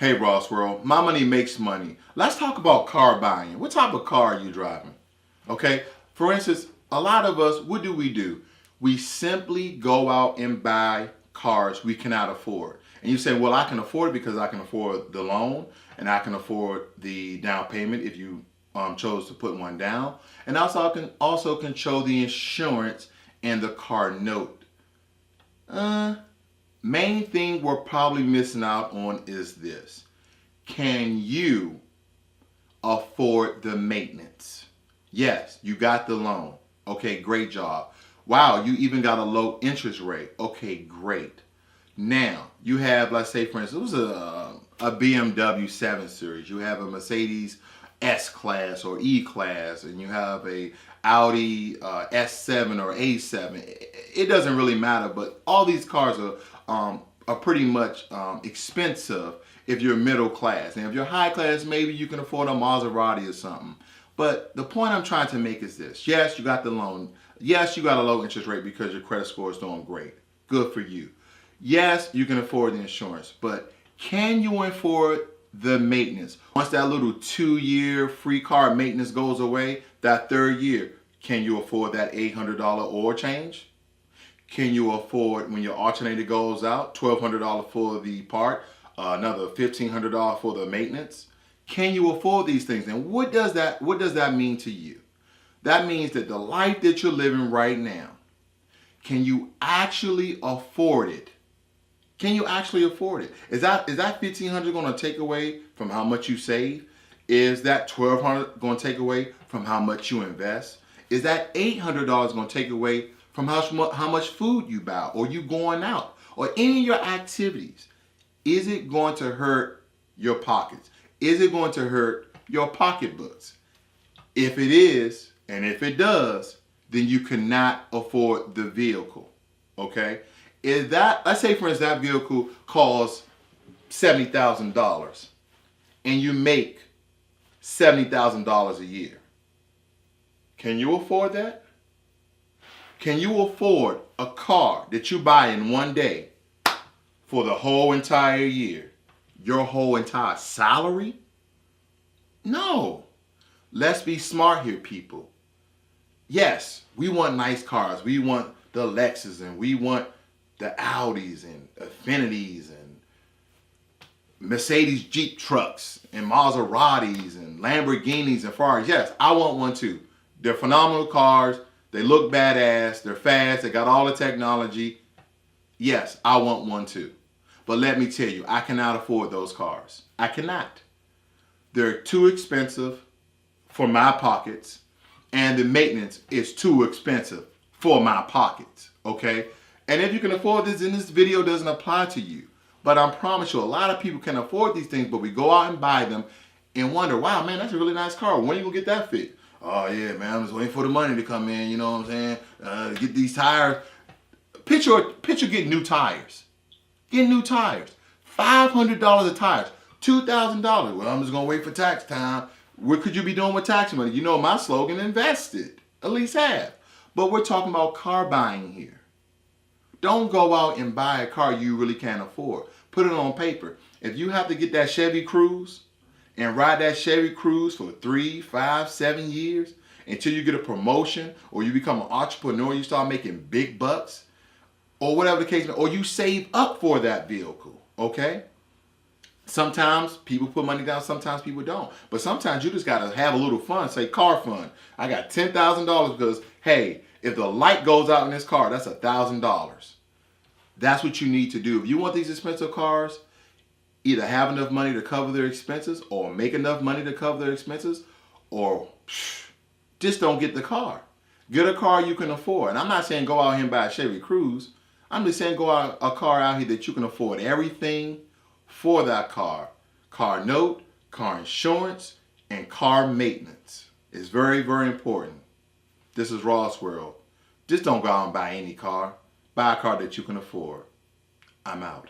Hey Ross World, my money makes money. Let's talk about car buying. What type of car are you driving? Okay, for instance, a lot of us, what do? We simply go out and buy cars we cannot afford. And you say, well, I can afford it because I can afford the loan and I can afford the down payment if you chose to put one down. And also I can control the insurance and the car note. Main thing we're probably missing out on is this. Can you afford the maintenance? Yes, you got the loan. Okay, great job. Wow, you even got a low interest rate. Okay, great. Now, you have, let's say, for instance, it was a BMW 7 Series. You have a Mercedes S-Class or E-Class, and you have a Audi S7 or A7. It doesn't really matter, but all these cars are pretty much expensive if you're middle class. And if you're high class, maybe you can afford a Maserati or something. But the point I'm trying to make is this. Yes, you got the loan. Yes, you got a low interest rate because your credit score is doing great. Good for you. Yes, you can afford the insurance, but can you afford the maintenance? Once that little 2-year free car maintenance goes away, that 3rd year, can you afford that $800 oil change? Can you afford, when your alternator goes out, $1,200 for the part, another $1,500 for the maintenance? Can you afford these things? And what does that mean to you? That means that the life that you're living right now, can you actually afford it? Can you actually afford it? Is that $1,500 going to take away from how much you save? Is that $1,200 going to take away from how much you invest? Is that $800 going to take away from how much food you buy or you going out or any of your activities? Is it going to hurt your pockets? Is it going to hurt your pocketbooks? If it is, and if it does, then you cannot afford the vehicle, okay? Is that, let's say for instance, that vehicle costs $70,000 and you make $70,000 a year. Can you afford that? Can you afford a car that you buy in one day for the whole entire year? Your whole entire salary? No. Let's be smart here, people. Yes, we want nice cars. We want the Lexus and we want the Audis and Affinities and Mercedes Jeep trucks and Maseratis and Lamborghinis and Ferraris. Yes, I want one too. They're phenomenal cars. They look badass. They're fast. They got all the technology. Yes, I want one too. But let me tell you, I cannot afford those cars. I cannot. They're too expensive for my pockets, and the maintenance is too expensive for my pockets, okay? And if you can afford this, then this video doesn't apply to you. But I promise you, a lot of people can afford these things, but we go out and buy them and wonder, wow, man, that's a really nice car. When are you going to get that fixed? Oh, yeah, man, I'm just waiting for the money to come in, you know what I'm saying? To get these tires. Picture getting new tires. Get new tires. $500 a tires. $2,000. Well, I'm just going to wait for tax time. What could you be doing with tax money? You know my slogan, invest it. At least half. But we're talking about car buying here. Don't go out and buy a car you really can't afford. Put it on paper. If you have to get that Chevy Cruze and ride that Chevy Cruze for 3, 5, 7 years until you get a promotion or you become an entrepreneur, you start making big bucks or whatever the case may be, or you save up for that vehicle, okay? Sometimes people put money down, sometimes people don't. But sometimes you just got to have a little fun. Say car fund. I got $10,000 because, hey, if the light goes out in this car, that's $1,000. That's what you need to do. If you want these expensive cars, either have enough money to cover their expenses or make enough money to cover their expenses or just don't get the car. Get a car you can afford. And I'm not saying go out here and buy a Chevy Cruze. I'm just saying go out a car out here that you can afford everything for that car. Car note, car insurance, and car maintenance. It's very, very important. This is Ross World. Just don't go out and buy any car. Buy a car that you can afford. I'm out.